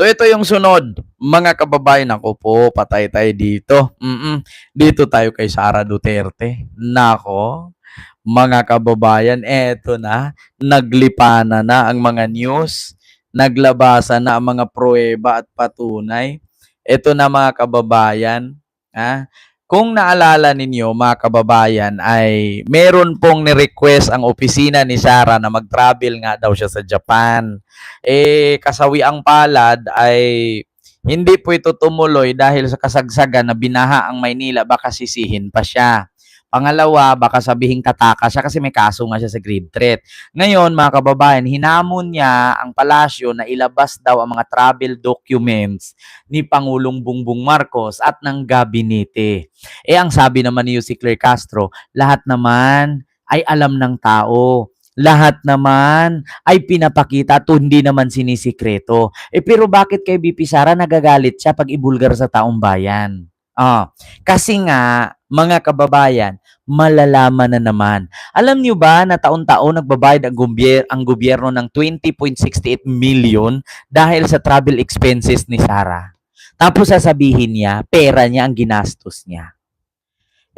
So ito yung sunod, mga kababayan. Ako po, patay tayo dito. Dito tayo kay Sara Duterte. Nako, mga kababayan, eto na, naglipana na ang mga news, naglabasan na ang mga pruweba at patunay. Eto na mga kababayan, ha? Kung naalala ninyo mga kababayan ay meron pong ni-request ang opisina ni Sara na mag-travel nga daw siya sa Japan. Kasawi ang palad ay hindi po ito tumuloy dahil sa kasagsagan na binaha ang Maynila, baka sisihin pa siya. Pangalawa, baka sabihin kataka siya kasi may kaso nga siya sa grave threat. Ngayon, mga kababayan, hinamon niya ang palasyo na ilabas daw ang mga travel documents ni Pangulong Bongbong Marcos at ng gabinete. Ang sabi naman ni si Claire Castro, lahat naman ay alam ng tao. Lahat naman ay pinapakita at hindi naman sinisikreto. Pero bakit kay BP Sara nagagalit siya pag ibulgar sa taong bayan? Kasi nga, mga kababayan, malalaman na naman. Alam niyo ba na taon-taon nagbabayad ang gobyerno ng 20.68 million dahil sa travel expenses ni Sara? Tapos sasabihin niya, pera niya ang ginastos niya.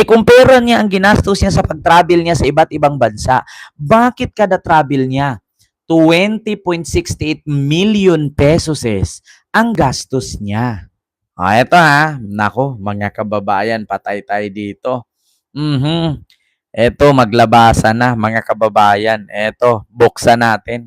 Kung pera niya ang ginastos niya sa pag-travel niya sa iba't ibang bansa, bakit kada travel niya 20.68 million pesos ang gastos niya? Eto nako, mga kababayan, patay tayo dito. Eto, maglabasan na mga kababayan. Eto, buksan natin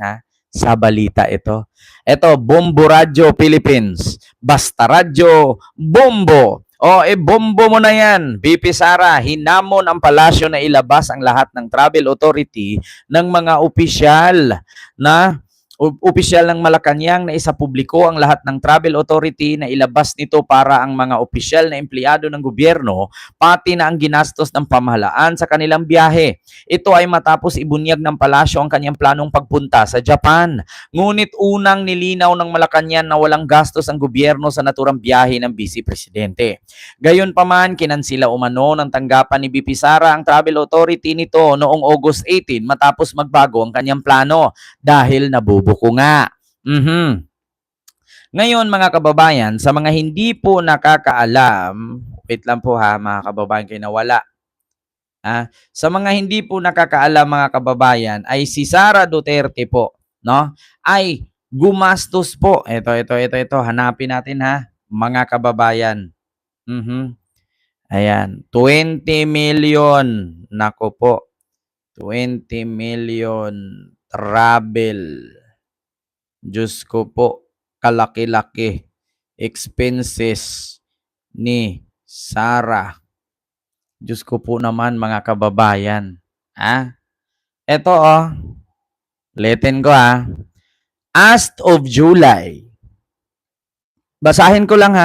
sa balita ito. Eto, Bombo Radyo Philippines. Basta Radyo, Bombo. Bombo mo na yan. BP Sara, hinamon ang palasyo na ilabas ang lahat ng travel authority ng mga opisyal na opisyal ng Malacanang na isapubliko ang lahat ng travel authority na ilabas nito para ang mga opisyal na empleyado ng gobyerno pati na ang ginastos ng pamahalaan sa kanilang biyahe. Ito ay matapos ibunyag ng palasyo ang kanyang planong pagpunta sa Japan. Ngunit unang nilinaw ng Malacanang na walang gastos ang gobyerno sa naturang biyahe ng Vice Presidente. Gayunpaman, kinansila umano ng tanggapan ni BP Sara ang travel authority nito noong August 18 matapos magbago ang kanyang plano dahil nabubuko nga. Ngayon mga kababayan, sa mga hindi po nakakaalam, wait lang po mga kababayan kayo nawala. Sa mga hindi po nakakaalam mga kababayan, ay si Sara Duterte po, no? Ay gumastos po. Ito, hanapin natin mga kababayan. Ayan, 20 million. Nako po. 20 million travel. Diyos ko po, kalaki-laki expenses ni Sara. Diyos ko po naman mga kababayan. Ito ulitin ko as of July. Basahin ko lang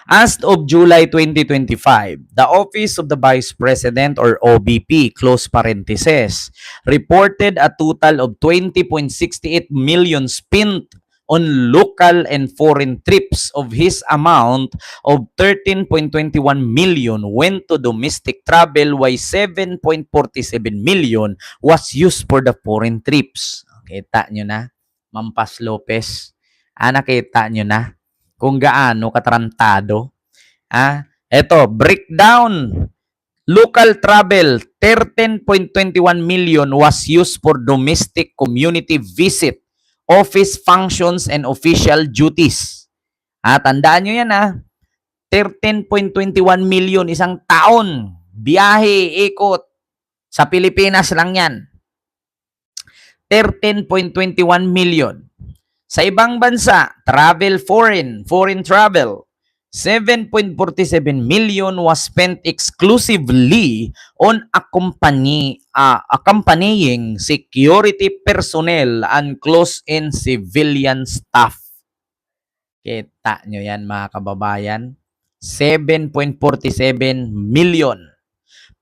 As of July 2025, the Office of the Vice President or OVP, close parenthesis, reported a total of 20.68 million spent on local and foreign trips. Of his amount of 13.21 million went to domestic travel, while 7.47 million was used for the foreign trips. Kita nyo na, Mampas Lopez. Nakita nyo na kung gaano katarantado. Ito, breakdown. Local travel, 13.21 million was used for domestic community visit, office functions, and official duties. Tandaan nyo yan 13.21 million isang taon. Biyahe, ikot. Sa Pilipinas lang yan. 13.21 million. Sa ibang bansa, travel foreign travel, 7.47 million was spent exclusively on accompanying security personnel and close-in civilian staff. Kita nyo yan mga kababayan. 7.47 million.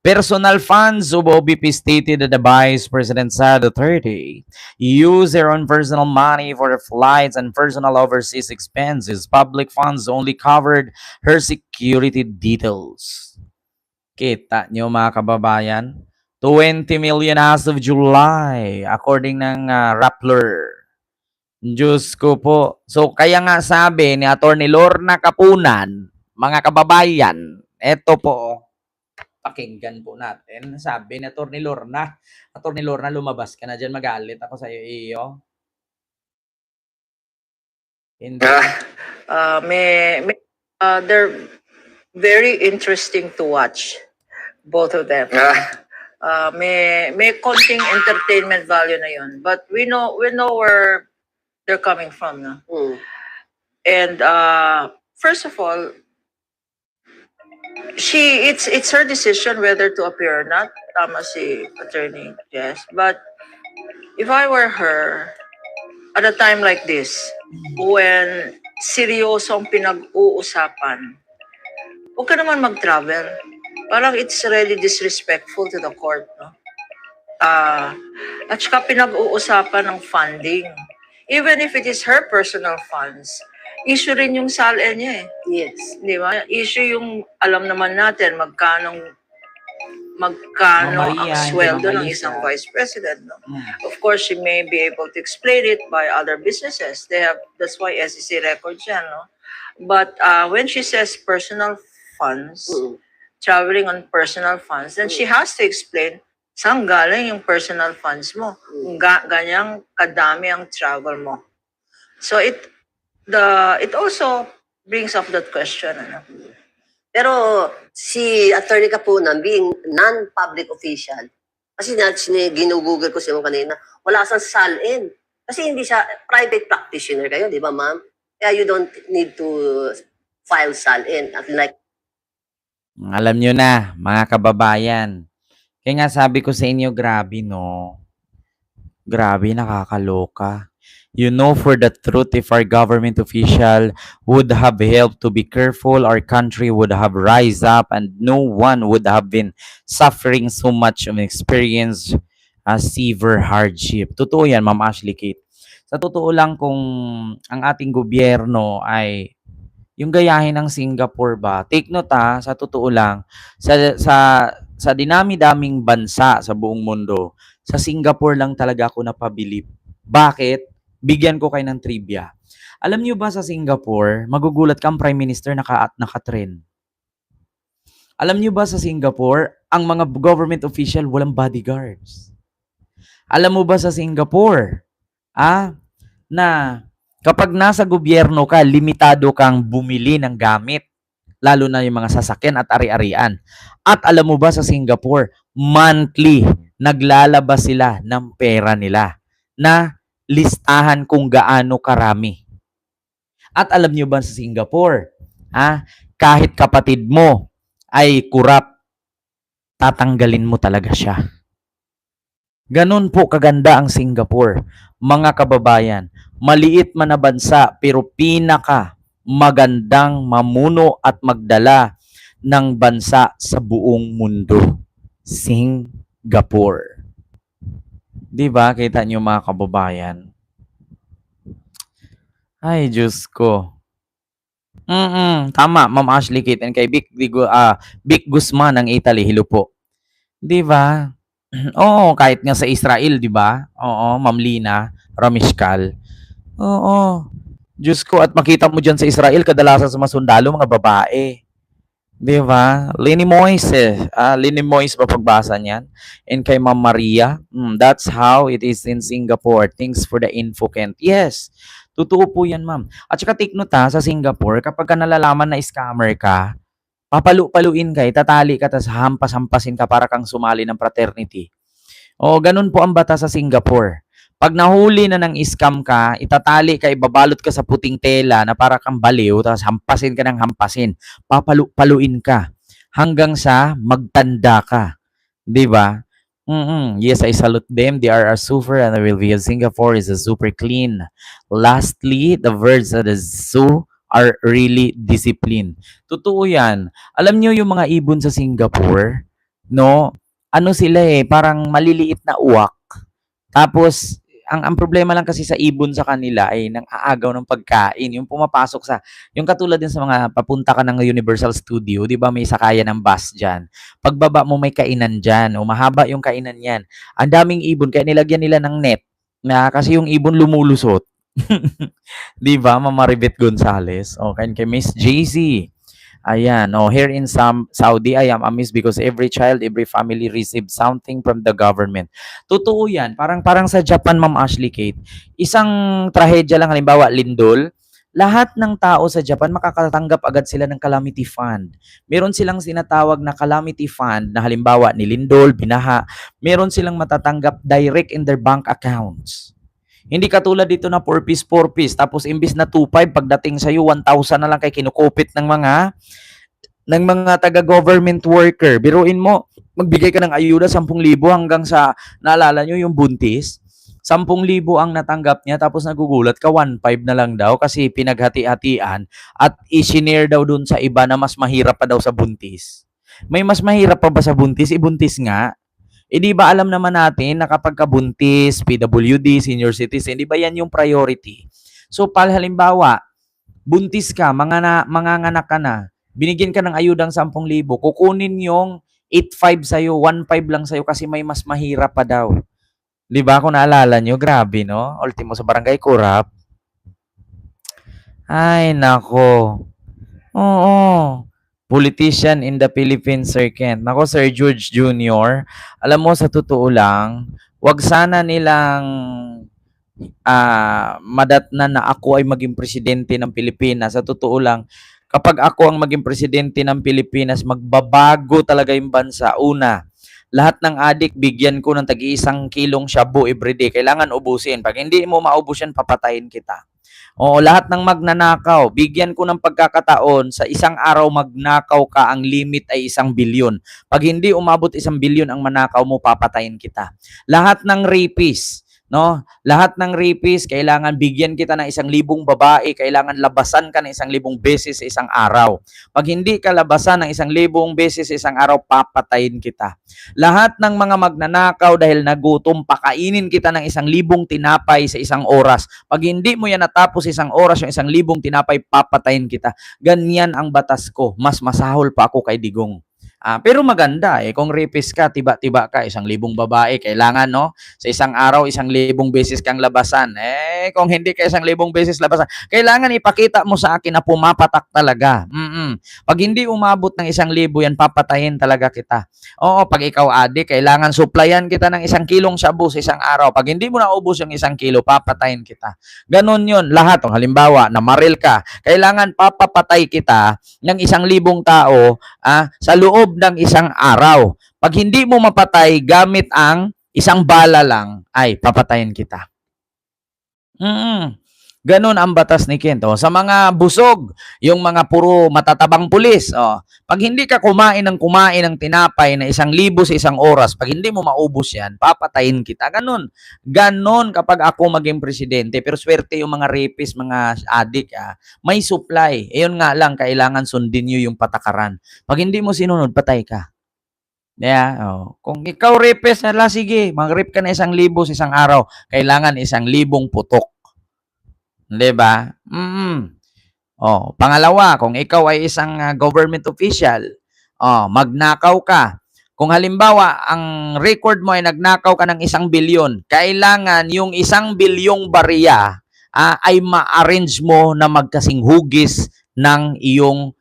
Personal funds of OVP stated that the Vice President Sara Duterte use their own personal money for the flights and personal overseas expenses. Public funds only covered her security details. Kita nyo mga kababayan, 20 million as of July according ng Rappler. Diyos ko po. So, kaya nga sabi ni Attorney Lorna Kapunan, mga kababayan, eto po, pakinggan po natin. Sabi ni Attorney Lorna, lumabas ka na dyan, magalit ako sa iyo. Hindi. They're very interesting to watch, both of them. May konting entertainment value na yun. But we know where they're coming from. No? And first of all, it's her decision whether to appear or not. Tama si Attorney Jess. But if I were her, at a time like this, when seryoso ang pinag-uusapan, huwag ka naman mag-travel. Parang it's really disrespectful to the court, no? At saka pinag-uusapan ng funding. Even if it is her personal funds, issue rin yung SALN niya eh. Yes. Di ba? Issue yung, alam naman natin, magkano ang sweldo ng isang vice president. No? Of course, she may be able to explain it by other businesses. That's why SEC records yan. No? But when she says personal funds, traveling on personal funds, then she has to explain saan galing yung personal funds mo. Ganyang kadami ang travel mo. So it also brings up that question. Ano? Pero si Attorney Kapunan, being non-public official, kasi ginugugol ko siya kanina, wala siyang SALN. Kasi hindi siya private practitioner kayo, di ba ma'am? Kaya you don't need to file SALN. Alam nyo na, mga kababayan. Kaya nga sabi ko sa inyo, grabe no. Grabe, nakakaloka. You know for the truth, if our government official would have helped to be careful, our country would have rise up and no one would have been suffering so much of experience severe hardship. Totoo yan, Ma'am Ashley Kate. Sa totoo lang kung ang ating gobyerno ay yung gayahin ng Singapore ba, take note sa totoo lang, sa dinami-daming bansa sa buong mundo, sa Singapore lang talaga ako napabilib. Bakit? Bigyan ko kayo ng trivia. Alam niyo ba sa Singapore, magugulat ka ang Prime Minister naka-trend. Alam niyo ba sa Singapore, ang mga government official walang bodyguards. Alam mo ba sa Singapore, na kapag nasa gobyerno ka, limitado kang bumili ng gamit, lalo na yung mga sasakyan at ari-arian. At alam mo ba sa Singapore, monthly, naglalabas sila ng pera nila na listahan kung gaano karami. At alam nyo ba sa Singapore, kahit kapatid mo ay kurap, tatanggalin mo talaga siya. Ganon po kaganda ang Singapore. Mga kababayan, maliit man na bansa pero pinaka magandang mamuno at magdala ng bansa sa buong mundo. Singapore. Di ba? Kita niyo mga kababayan. Ay, Diyos ko. Tama, Ma'am Ashley Kate and kay Vic Guzman ng Italy. Hello po. Di ba? Oo, kahit nga sa Israel, di ba? Oo, Ma'am Lina Ramishkal. Oo. Diyos ko, at makita mo dyan sa Israel, kadalasan sa mga sundalo, mga babae. Di ba? Lenny Moise ba pagbasa niyan? And kay Ma'am Maria, that's how it is in Singapore. Thanks for the info, Kent. Yes, totoo po yan, ma'am. At saka take note sa Singapore, kapag ka nalalaman na scammer ka, papalu-paluin ka, itatali ka, tas hampas-hampasin ka para kang sumali ng fraternity. O, ganun po ang bata sa Singapore. Pag nahuli na ng scam ka, itatali ka, ibabalot ka sa puting tela na para kang baliw, tapos hampasin ka ng hampasin. Papalu-paluin ka hanggang sa magtanda ka. Di ba? Yes, I salute them. They are super and I will be Singapore is a super clean. Lastly, the birds at the zoo are really disciplined. Totoo yan. Alam nyo yung mga ibon sa Singapore, no? Ano sila parang maliliit na uwak. Tapos, ang problema lang kasi sa ibon sa kanila ay nang aagaw ng pagkain. Yung pumapasok yung katulad din sa mga papunta ka ng Universal Studio, di ba may sakayan ng bus dyan. Pagbaba mo may kainan dyan, o mahaba yung kainan yan. Ang daming ibon, kaya nilagyan nila ng net. Kasi yung ibon lumulusot. 'Di ba, Mama Ribet Gonzales? O, kay Miss JC. Ayan, here in Saudi, I am amazed because every child, every family receives something from the government. Totoo yan. Parang sa Japan, Ma'am Ashley Kate, isang trahedya lang, halimbawa, lindol, lahat ng tao sa Japan makakatanggap agad sila ng calamity fund. Meron silang sinatawag na calamity fund na halimbawa ni lindol, binaha, meron silang matatanggap direct in their bank accounts. Hindi katulad dito na 4 piece, tapos imbis na 2,500, pagdating sa'yo, 1,000 na lang kay kinukupit ng mga taga-government worker. Biruin mo, magbigay ka ng ayuda 10,000 hanggang sa, naalala nyo yung buntis, 10,000 ang natanggap niya, tapos nagugulat ka, 1,500 na lang daw kasi pinaghati-hatian at isinare daw dun sa iba na mas mahirap pa daw sa buntis. May mas mahirap pa ba sa buntis? Ibuntis nga. Di ba alam naman natin na kapag kabuntis, PWD, senior citizen, di ba yan yung priority? So, halimbawa, buntis ka, manganganak ka na, binigyan ka ng ayudang 10,000, kukunin yung 8,500 sa'yo, 1,500 lang sa'yo kasi may mas mahirap pa daw. Di ba? Kung naalala nyo, grabe, no? Ultimo sa barangay Kurap. Ay, nako. Oo. Politician in the Philippines, Sir Kent. Nako, Sir George Jr., alam mo, sa totoo lang, wag sana nilang madatnan na ako ay maging presidente ng Pilipinas. Sa totoo lang, kapag ako ang maging presidente ng Pilipinas, magbabago talaga yung bansa. Una, lahat ng adik, bigyan ko ng tag-iisang kilong shabu everyday. Kailangan ubusin. Pag hindi mo maubos yan, papatayin kita. Oo, lahat ng magnanakaw, bigyan ko ng pagkakataon sa isang araw magnakaw ka, ang limit ay 1 bilyon. Pag hindi umabot 1 bilyon ang manakaw mo, papatayin kita. Lahat ng rapist, no? Lahat ng rapist, kailangan bigyan kita ng 1,000 babae, kailangan labasan ka ng 1,000 beses sa isang araw. Pag hindi ka labasan ng 1,000 beses sa isang araw, papatayin kita. Lahat ng mga magnanakaw dahil nagutom, pakainin kita ng 1,000 tinapay sa isang oras. Pag hindi mo yan natapos isang oras yung 1,000 tinapay, papatayin kita. Ganyan ang batas ko. Mas masahol pa ako kay Digong. Pero maganda kung rapist ka, tiba-tiba ka, 1,000 babae, kailangan, no? Sa isang araw, 1,000 beses kang labasan. Kung hindi ka 1,000 beses labasan, kailangan ipakita mo sa akin na pumapatak talaga. Pag hindi umabot ng 1,000 yan, papatayin talaga kita. Oo, pag ikaw adik, kailangan supplyan kita ng 1 kilong shabu sa isang araw. Pag hindi mo naubos yung 1 kilo, papatayin kita. Ganon yun. Lahat. Halimbawa, namaril ka, kailangan papapatay kita ng 1,000 tao sa loob ng isang araw. Pag hindi mo mapatay gamit ang isang bala lang, ay papatayin kita. Ganon ang batas ni Kent. Sa mga busog, yung mga puro matatabang pulis, pag hindi ka kumain ng tinapay na 1,000 sa isang oras, pag hindi mo maubos yan, papatayin kita. Ganon kapag ako maging presidente. Pero swerte yung mga rapist, mga adik, may supply. Yun nga lang, kailangan sundin nyo yung patakaran. Pag hindi mo sinunod, patay ka. Kung ikaw rapist, sige, mag-rape ka na 1,000 sa isang araw. Kailangan 1,000 putok. Diba? Pangalawa, kung ikaw ay isang government official, magnakaw ka. Kung halimbawa, ang record mo ay nagnakaw ka ng 1 bilyon, kailangan yung 1 bilyong barya ay ma-arrange mo na magkasing hugis ng iyong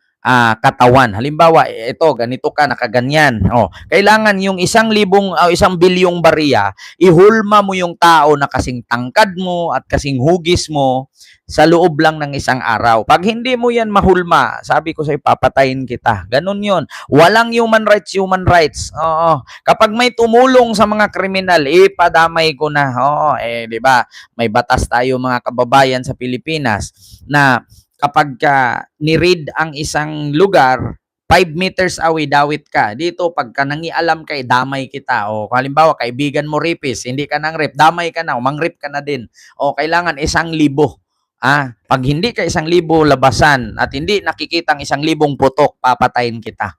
katawan. Halimbawa, ito, ganito ka, nakaganyan. Kailangan yung 1,000,000 barya, ihulma mo yung tao na kasing tangkad mo at kasing hugis mo sa loob lang ng isang araw. Pag hindi mo yan mahulma, sabi ko sa'yo, papatayin kita. Ganun yun. Walang human rights. Kapag may tumulong sa mga kriminal, padamay ko na. Di ba? May batas tayo mga kababayan sa Pilipinas na kapag ni-raid ang isang lugar, 5 meters away, dawit ka. Dito, pagka nangialam ka, damay kita. Kung halimbawa, kaibigan mo rapist, hindi ka nang rape, damay ka na, mang-rape ka na din. Kailangan 1,000. Pag hindi ka 1,000 labasan at hindi nakikitang 1,000 putok, papatayin kita.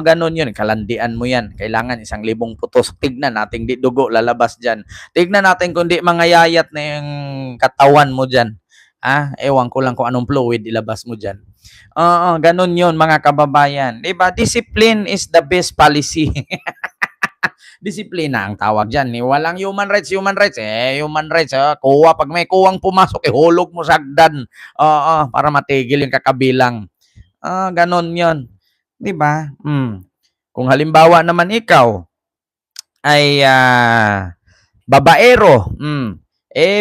Ganun yun. Kalandian mo yan. Kailangan 1,000 putos. Tignan natin, di dugo lalabas dyan. Tignan natin kung di mangayayat na yung katawan mo dyan. Ewan ko lang kung anong fluid ilabas mo dyan. Ganun yun, mga kababayan. Diba? Discipline is the best policy. Disiplina ang tawag diyan, eh, walang human rights, human rights, kuha 'pag may kuwang pumasok ihulog mo sa hagdan, oo, para matigil yung kakabilang. Gano'n 'yon, 'di ba? Kung halimbawa naman ikaw ay, babaero,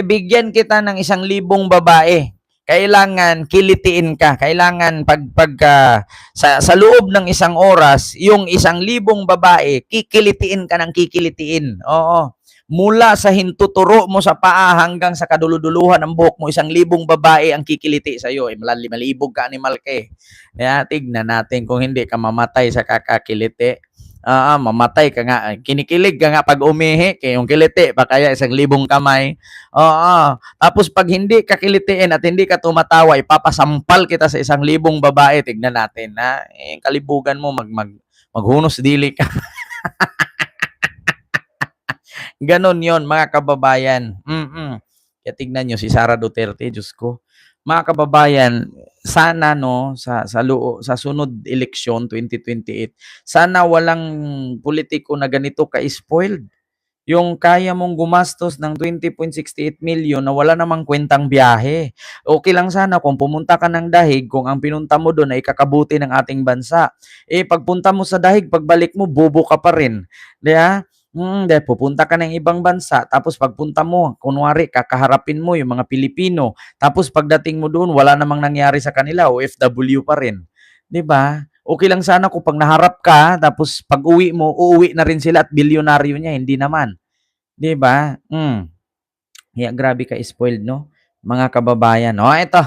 bigyan kita ng 1,000 babae. Kailangan kilitiin ka, kailangan pagka sa loob ng isang oras, yung 1,000 babae, kikilitiin ka ng kikilitiin, oo. Mula sa hintuturo mo sa paa hanggang sa kaduluduluhan ng buhok mo, 1,000 babae ang kikiliti sa'yo. Malibog ka, animal ka eh. Kaya tignan natin kung hindi ka mamatay sa kakakiliti. Mamatay ka nga. Kinikilig ka nga pag umihi, kaya yung kiliti, pa kaya 1,000 kamay. Oo. Tapos pag hindi ka kilitiin at hindi ka tumatawa, ipapasampal kita sa 1,000 babae. Tignan natin, ha? Kalibugan mo, maghunos dili ka. Ganon yon mga kababayan. Kaya tignan nyo si Sara Duterte, Diyos ko. Mga kababayan, sana no sa sunod eleksyon 2028, sana walang politiko na ganito ka-spoiled. Yung kaya mong gumastos ng 20.68 million na wala namang kwentang biyahe. Okay lang sana kung pumunta ka ng Dahig, kung ang pinunta mo doon ay kakabuti ng ating bansa. Pagpunta mo sa Dahig, pagbalik mo, bobo ka pa rin. Diba? Dahil pupunta ka ng ibang bansa, tapos pagpunta mo, kunwari, kakaharapin mo yung mga Pilipino, tapos pagdating mo doon, wala namang nangyari sa kanila, OFW pa rin. 'Di ba? Okay lang sana kung pag naharap ka, tapos pag uwi mo, uuwi na rin sila at bilyonaryo niya, hindi naman. 'Di ba? Kaya grabe ka spoiled, no? Mga kababayan. Eto,